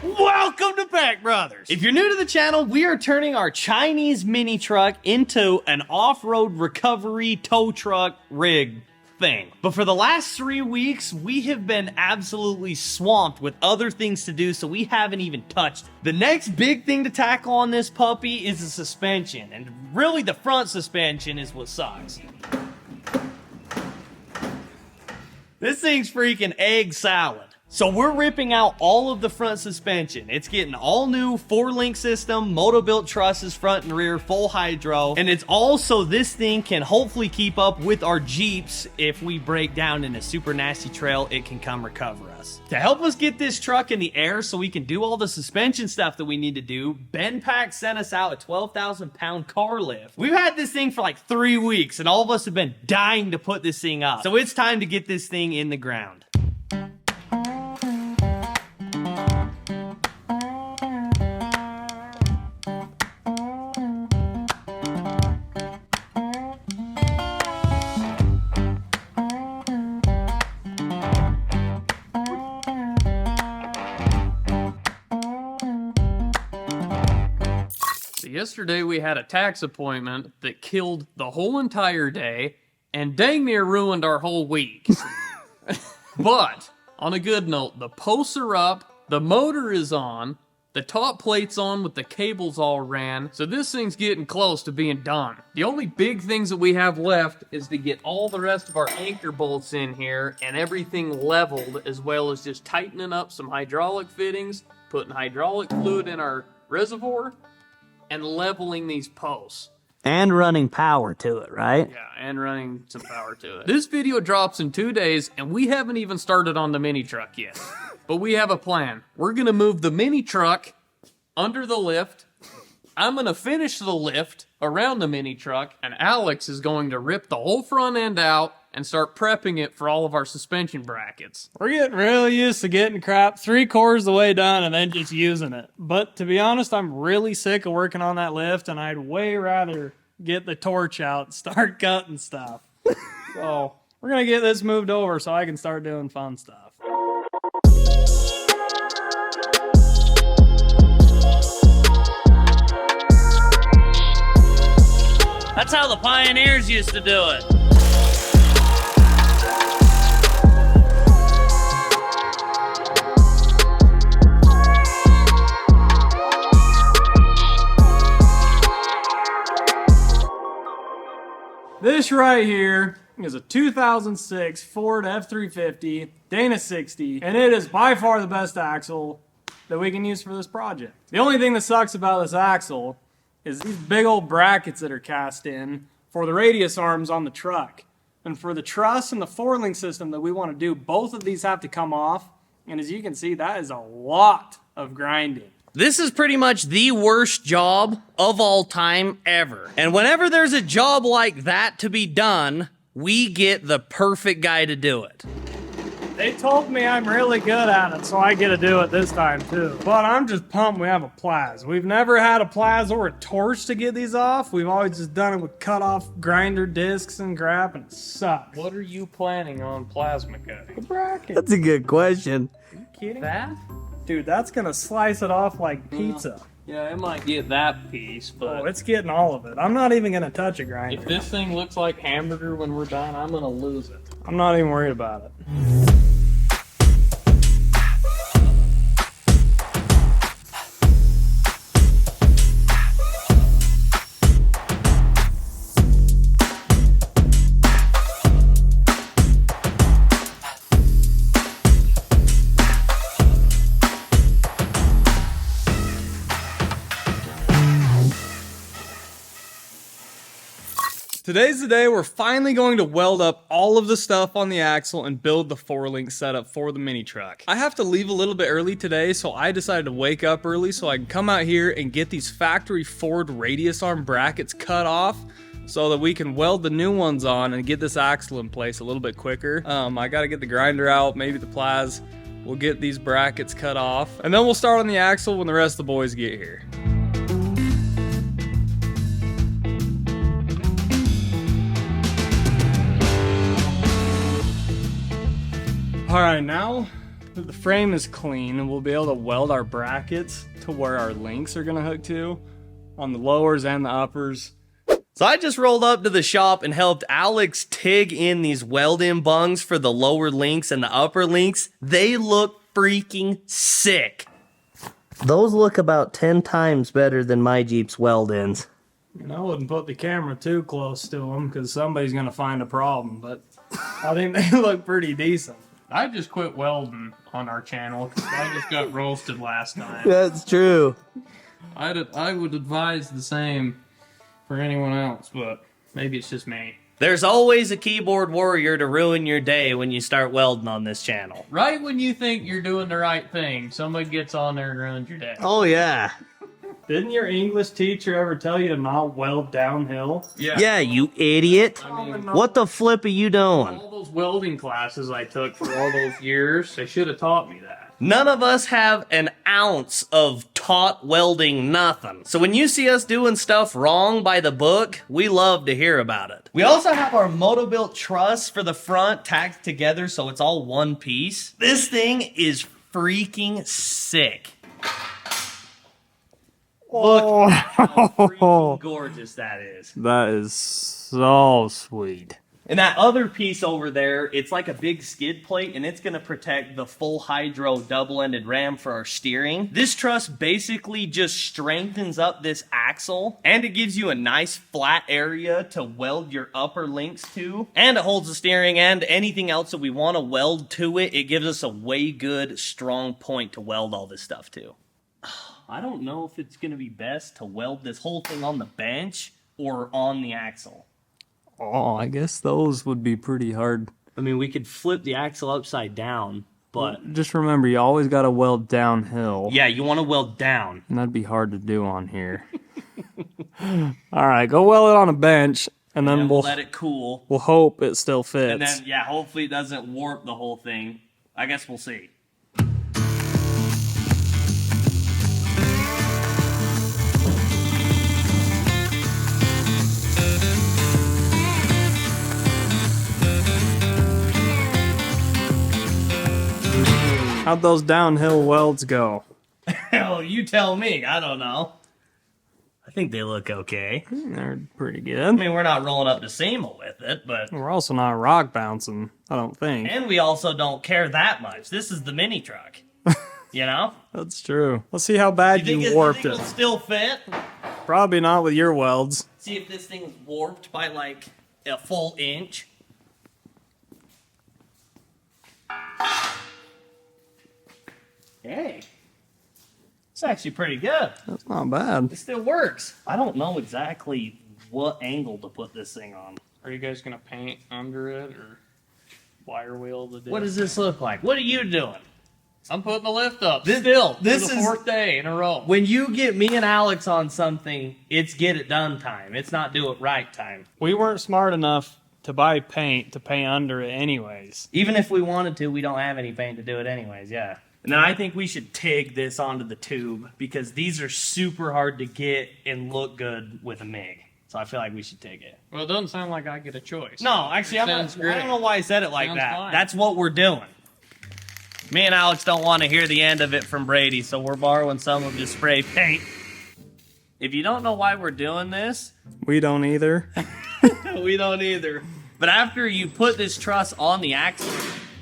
Welcome to Pack Brothers. If you're new to the channel, we are turning our Chinese mini truck into an off-road recovery tow truck rig thing. But for the last 3 weeks, we have been absolutely swamped with other things to do, so we haven't even touched it. The next big thing to tackle on this puppy is the suspension, and really the front suspension is what sucks. This thing's freaking egg salad. So we're ripping out all of the front suspension. It's getting all new 4-link system, moto-built trusses front and rear, full hydro. And it's also, this thing can hopefully keep up with our Jeeps. If we break down in a super nasty trail, it can come recover us. To help us get this truck in the air so we can do all the suspension stuff that we need to do, Benpack sent us out a 12,000-pound car lift. We've had this thing for like 3 weeks and all of us have been dying to put this thing up. So it's time to get this thing in the ground. Yesterday we had a tax appointment that killed the whole entire day and dang near ruined our whole week. But, on a good note, the posts are up, the motor is on, the top plate's on with the cables all ran, so this thing's getting close to being done. The only big things that we have left is to get all the rest of our anchor bolts in here and everything leveled, as well as just tightening up some hydraulic fittings, putting hydraulic fluid in our reservoir, and leveling these posts. And running power to it, right? Yeah, and running some power to it. This video drops in 2 days, and we haven't even started on the mini truck yet. But we have a plan. We're gonna move the mini truck under the lift. I'm gonna finish the lift around the mini truck, and Alex is going to rip the whole front end out and start prepping it for all of our suspension brackets. We're getting really used to getting crap 3/4 of the way done and then just using it. But to be honest, I'm really sick of working on that lift, and I'd way rather get the torch out and start cutting stuff. So we're gonna get this moved over so I can start doing fun stuff. That's how the pioneers used to do it. This right here is a 2006 Ford F350 Dana 60, and it is by far the best axle that we can use for this project. The only thing that sucks about this axle is these big old brackets that are cast in for the radius arms on the truck. And for the truss and the 4-link system that we want to do, both of these have to come off. And as you can see, that is a lot of grinding. This is pretty much the worst job of all time ever. And whenever there's a job like that to be done, we get the perfect guy to do it. They told me I'm really good at it, so I get to do it this time too. But I'm just pumped we have a Plaz. We've never had a Plaz or a torch to get these off. We've always just done it with cut off grinder discs and crap, and it sucks. What are you planning on plasma cutting? The bracket. That's a good question. Are you kidding? That? Dude, that's gonna slice it off like pizza. Yeah, it might get that piece, but Oh, it's getting all of it. I'm not even gonna touch a grinder. if this thing looks like hamburger when we're done, I'm gonna lose it. I'm not even worried about it. Today's the day we're finally going to weld up all of the stuff on the axle and build the 4-link setup for the mini truck. I have to leave a little bit early today, so I decided to wake up early so I can come out here and get these factory Ford radius arm brackets cut off so that we can weld the new ones on and get this axle in place a little bit quicker. I gotta get the grinder out, maybe the Plaz. We'll get these brackets cut off, and then we'll start on the axle when the rest of the boys get here. All right, now the frame is clean, and we'll be able to weld our brackets to where our links are gonna hook to on the lowers and the uppers. So I just rolled up to the shop and helped Alex TIG in these weld-in bungs for the lower links and the upper links. They look freaking sick. Those look about 10 times better than my Jeep's weld-ins. And I wouldn't put the camera too close to them because somebody's gonna find a problem, but I think they look pretty decent. I just quit welding on our channel because I just got roasted last time. That's true. I would advise the same for anyone else, but maybe it's just me. There's always a keyboard warrior to ruin your day when you start welding on this channel. Right when you think you're doing the right thing, somebody gets on there and ruins your day. Oh, yeah. Didn't your English teacher ever tell you to not weld downhill? Yeah, you idiot. What the flip are you doing? All those welding classes I took for all those years, they should have taught me that. None of us have an ounce of taught welding nothing. So when you see us doing stuff wrong by the book, we love to hear about it. We also have our Motobuilt truss for the front tacked together so it's all one piece. This thing is freaking sick. Look how freaking gorgeous that is. That is so sweet. And that other piece over there, it's like a big skid plate, and it's going to protect the full hydro double-ended ram for our steering. This truss basically just strengthens up this axle, and it gives you a nice flat area to weld your upper links to. And it holds the steering and anything else that we want to weld to it. It gives us a way good, strong point to weld all this stuff to. I don't know if it's going to be best to weld this whole thing on the bench or on the axle. Oh, I guess those would be pretty hard. I mean, we could flip the axle upside down, but... Just remember, you always got to weld downhill. Yeah, you want to weld down. And that'd be hard to do on here. All right, go weld it on a bench, and then we'll let it cool. We'll hope it still fits. And then, yeah, hopefully it doesn't warp the whole thing. I guess we'll see. How'd those downhill welds go? Hell, you tell me. I don't know. I think they look okay. They're pretty I good. mean, we're not rolling up to SEMA with it, but... We're also not rock bouncing, I don't think. And we also don't care that much. This is the mini truck. You know? That's true. Let's see how bad you warped you think it'll still fit? Probably not with your welds. See if this thing's warped by like a full inch. Hey, it's actually pretty good. That's not bad. It still works. I don't know exactly what angle to put this thing on. Are you guys gonna paint under it or wire wheel the disc? What does this look like? What are you doing? I'm putting the lift up. This for the is 4th day in a row. When you get me and Alex on something, it's get it done time. It's not do it right time. We weren't smart enough to buy paint to paint under it anyways. Even if we wanted to, we don't have any paint to do it anyways, yeah. And then I think we should TIG this onto the tube because these are super hard to get and look good with a MIG. So I feel like we should TIG it. Well, it doesn't sound like I get a choice. No, actually, I don't know why I said it like Sounds that. fine. That's what we're doing. Me and Alex don't want to hear the end of it from Brady, so we're borrowing some of his spray paint. If you don't know why we're doing this, We don't either. we don't either. But after you put this truss on the axle,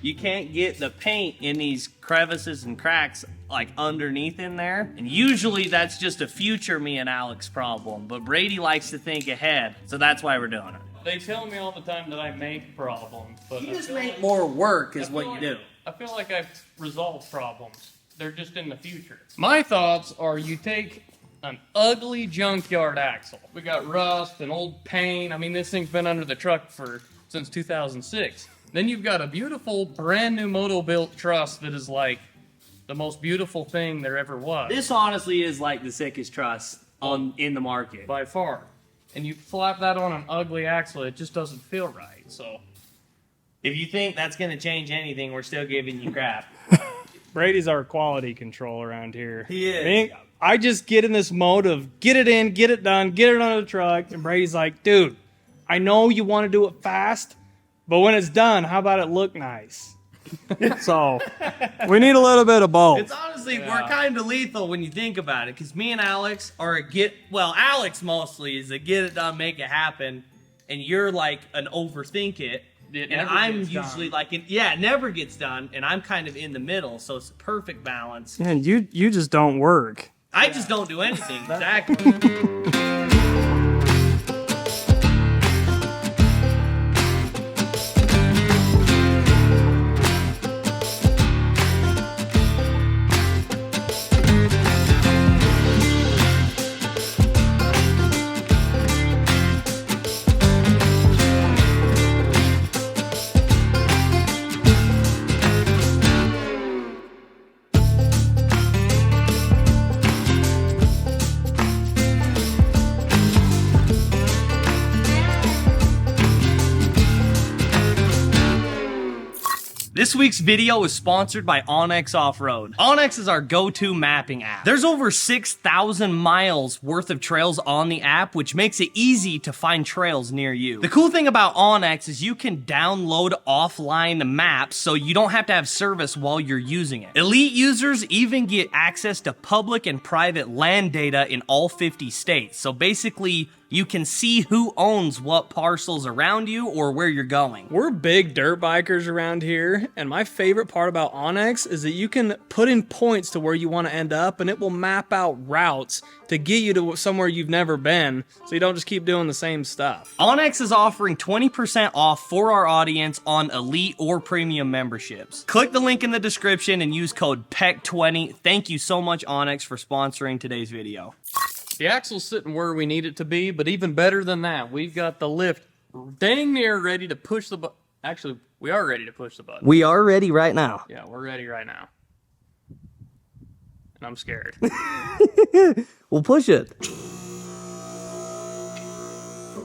you can't get the paint in these crevices and cracks like underneath in there. And usually that's just a future me and Alex problem. But Brady likes to think ahead, so that's why we're doing it. They tell me all the time that I make problems, but You just make more work is what you do. I feel like I've resolved problems. They're just in the future. My thoughts are you take an ugly junkyard axle. We got rust and old paint. I mean, this thing's been under the truck since 2006. Then you've got a beautiful, brand new Motobuilt truss that is like the most beautiful thing there ever was. This honestly is like the sickest truss in the market. By far. And you slap that on an ugly axle, it just doesn't feel right, so... If you think that's going to change anything, we're still giving you crap. Brady's our quality control around here. He is. I just get in this mode of get it in, get it done, get it on the truck, and Brady's like, dude, I know you want to do it fast, but when it's done, how about it look nice? So we need a little bit of both. It's honestly, we're kind of lethal when you think about it, because me and Alex are Alex mostly is a get it done, make it happen, and you're like an overthink it. And I'm usually like, it never gets done, and I'm kind of in the middle, so it's a perfect balance. And you just don't work. I just don't do anything. Exactly. This week's video is sponsored by Onyx Off-Road. Onyx is our go-to mapping app. There's over 6,000 miles worth of trails on the app, which makes it easy to find trails near you. The cool thing about Onyx is you can download offline maps so you don't have to have service while you're using it. Elite users even get access to public and private land data in all 50 states. So basically, you can see who owns what parcels around you or where you're going. We're big dirt bikers around here, and my favorite part about Onyx is that you can put in points to where you want to end up, and it will map out routes to get you to somewhere you've never been, so you don't just keep doing the same stuff. Onyx is offering 20% off for our audience on Elite or Premium memberships. Click the link in the description and use code PEC20. Thank you so much, Onyx, for sponsoring today's video. The axle's sitting where we need it to be, but even better than that, we've got the lift dang near ready to push the button. Actually, we are ready to push the button. We are ready right now. Yeah, we're ready right now. And I'm scared. We'll push it.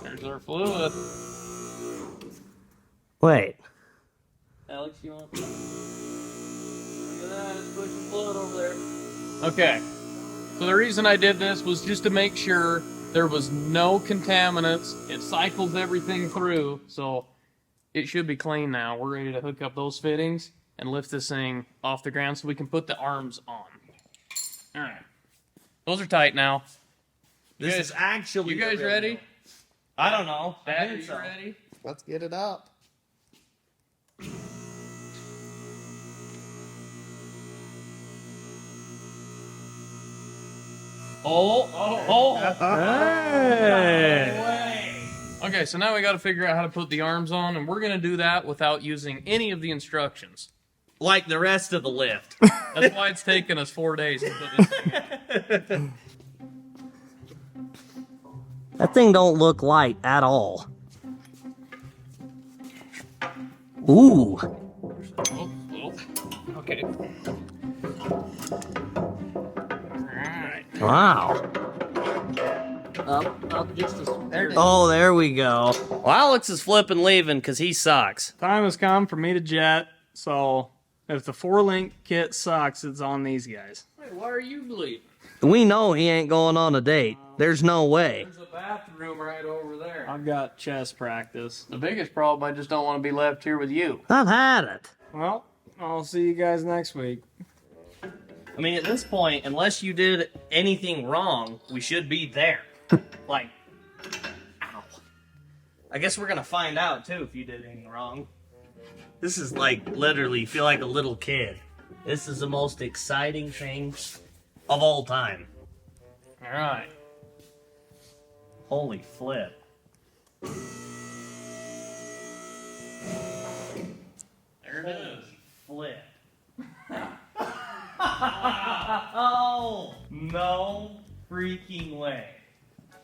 There's our fluid. Wait. Alex, you want... Look at that, it's pushing fluid over there. Okay. So the reason I did this was just to make sure there was no contaminants. It cycles everything through, so it should be clean now. We're ready to hook up those fittings and lift this thing off the ground so we can put the arms on. All right. Those are tight now. This is actually... You guys ready? I don't know. Dad, are you ready? Let's get it up. Hey! Okay, so now we got to figure out how to put the arms on, and we're going to do that without using any of the instructions. Like the rest of the lift. That's why it's taken us 4 days to put this thing in. That thing don't look light at all. Ooh. Oh, oh. Okay. Alright. Wow. Up just a... There it is. Oh, there we go. Well, Alex is flipping leaving because he sucks. Time has come for me to jet, so if the 4-link kit sucks, it's on these guys. Wait, why are you leaving? We know he ain't going on a date. There's no way. There's a bathroom right over there. I've got chess practice. The biggest problem, I just don't want to be left here with you. I've had it. Well, I'll see you guys next week. I mean, at this point, unless you did anything wrong, we should be there. Like, ow. I guess we're gonna find out, too, if you did anything wrong. This is like, literally, feel like a little kid. This is the most exciting thing of all time. Alright. Holy flip. There it is. Flip. Oh, no freaking way.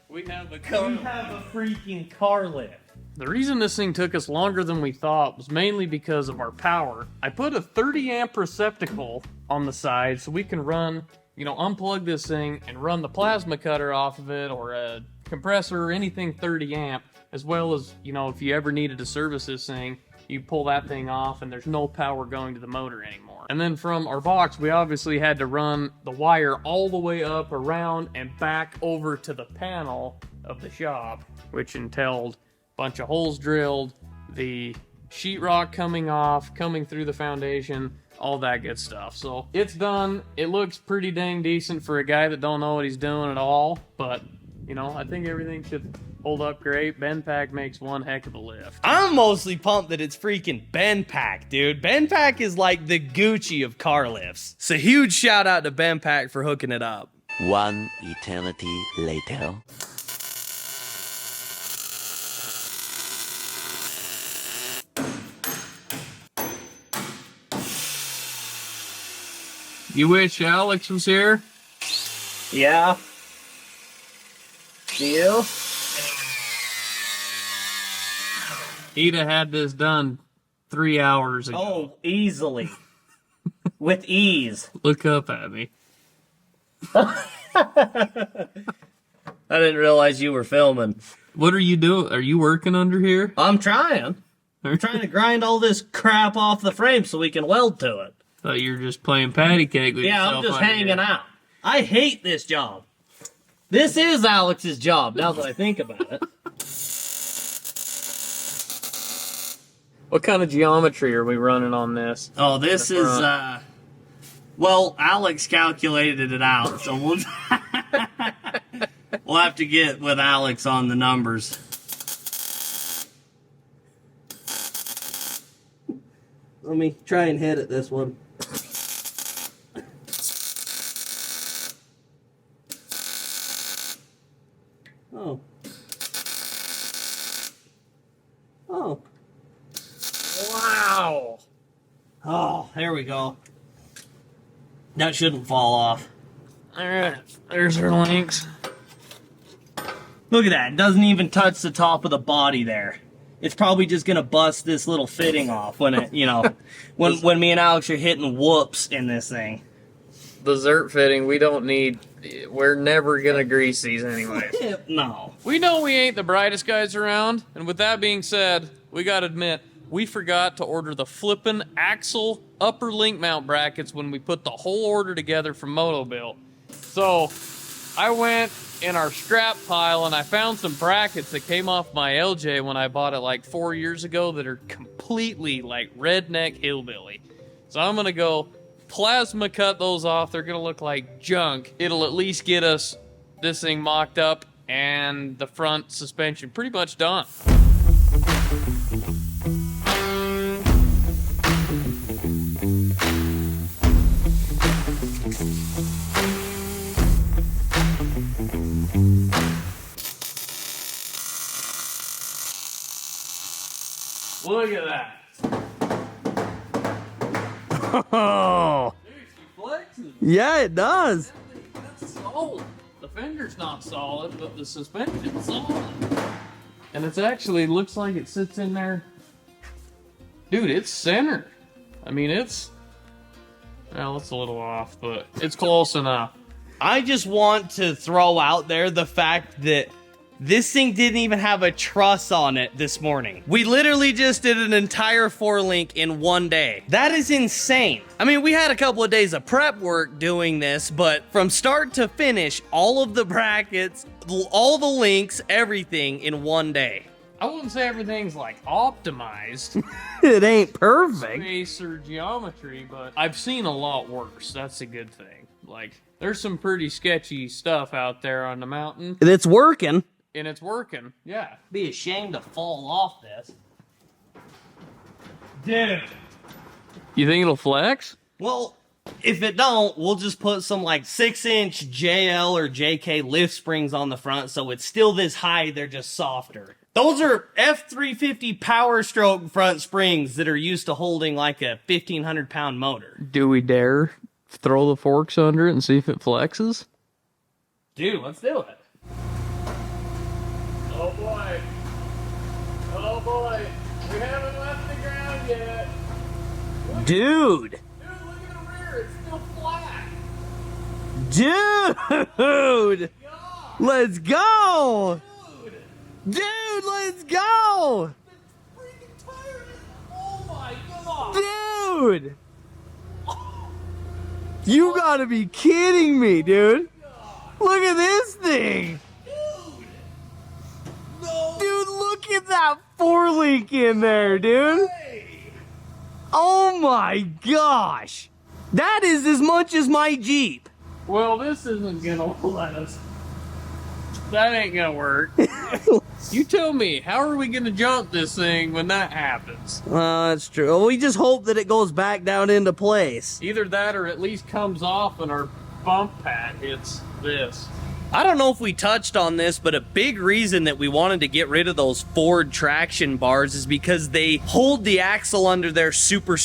We have a We have a freaking car lift. The reason this thing took us longer than we thought was mainly because of our power. I put a 30 amp receptacle on the side so we can run, unplug this thing and run the plasma cutter off of it, or a compressor, or anything 30 amp, as well as, if you ever needed to service this thing, you pull that thing off and there's no power going to the motor anymore. And then from our box, we obviously had to run the wire all the way up, around, and back over to the panel of the shop, which entailed a bunch of holes drilled, the sheetrock coming off, coming through the foundation, all that good stuff. So it's done. It looks pretty dang decent for a guy that don't know what he's doing at all. But, you know, I think everything should hold up great. BendPak makes one heck of a lift. I'm mostly pumped that it's freaking BendPak, dude. BendPak is like the Gucci of car lifts. So huge shout out to BendPak for hooking it up. One eternity later. You wish Alex was here? Yeah. Do you? He'd have had this done 3 hours ago. Oh, easily. With ease. Look up at me. I didn't realize you were filming. What are you doing? Are you working under here? I'm trying. I'm trying to grind all this crap off the frame so we can weld to it. Thought you were just playing patty cake with Yeah, yourself. I'm just under hanging here. out. I hate this job. This is Alex's job, now that I think about it. What kind of geometry are we running on this? Oh, this The is, front. well, Alex calculated it out, so we'll, we'll have to get with Alex on the numbers. Let me try and hit it this one. Oh. Oh. Wow. Oh, there we go. That shouldn't fall off. Alright, there's our links. Look at that. It doesn't even touch the top of the body there. It's probably just gonna bust this little fitting off when it, you know, when me and Alex are hitting whoops in this thing. The Zert fitting, we don't need. We're never gonna grease these anyway. No. We know we ain't the brightest guys around, and with that being said, we gotta admit, we forgot to order the flippin' axle upper link mount brackets when we put the whole order together from MotoBuilt. So, I went in our scrap pile and I found some brackets that came off my LJ when I bought it like 4 years ago that are completely like redneck hillbilly. So I'm gonna go plasma cut those off. They're gonna look like junk. It'll at least get us this thing mocked up and the front suspension pretty much done. Look at that. Oh, Dude, she flexes. yeah, it does. That's solid. The fender's not solid, but the suspension's solid. And it's actually looks like it sits in there. Dude, it's centered. I mean, it's... Well, it's a little off, but it's close enough. I just want to throw out there the fact that this thing didn't even have a truss on it this morning. We literally just did an entire 4-link in one day. That is insane. I mean, we had a couple of days of prep work doing this, but from start to finish, all of the brackets, all the links, everything in one day. I wouldn't say everything's like optimized It ain't perfect. space or geometry, but I've seen a lot worse. That's a good thing. Like, there's some pretty sketchy stuff out there on the mountain, It's working. and it's working. Yeah. Be ashamed to fall off this. Dude. You think it'll flex? Well, if it don't, we'll just put some like 6-inch JL or JK lift springs on the front so it's still this high, they're just softer. Those are F350 Power Stroke front springs that are used to holding like a 1,500 pound motor. Do we dare throw the forks under it and see if it flexes? Dude, let's do it. Oh boy. Oh boy. We haven't left the ground yet. Dude. Dude, look at the rear. It's still flat. Dude. God. Let's go. Dude. Dude, let's go. Freaking tire is... Oh my god. Dude. You gotta be kidding me, dude. Look at this thing. No. Dude, look at that 4-link in there, dude. Oh my gosh. That is as much as my Jeep. Well, this isn't gonna let us. That ain't gonna work. You tell me, how are we gonna jump this thing when that happens? That's true. Well, we just hope that it goes back down into place. Either that or at least comes off and our bump pad hits this. I don't know if we touched on this, but a big reason that we wanted to get rid of those Ford traction bars is because they hold the axle under there super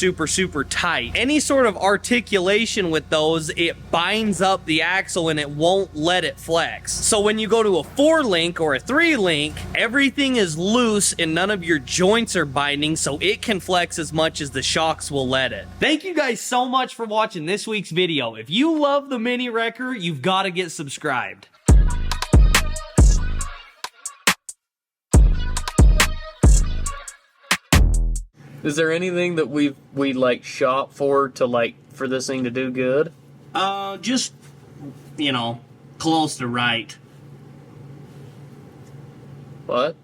tight. Any sort of articulation with those, it binds up the axle and it won't let it flex. So when you go to a 4-link or a 3-link, everything is loose and none of your joints are binding, so it can flex as much as the shocks will let it. Thank you guys so much for watching this week's video. If you love the Mini Wrecker, you've got to get subscribed. Is there anything that we like shop for to like for this thing to do good? Just, you know, close to right. What?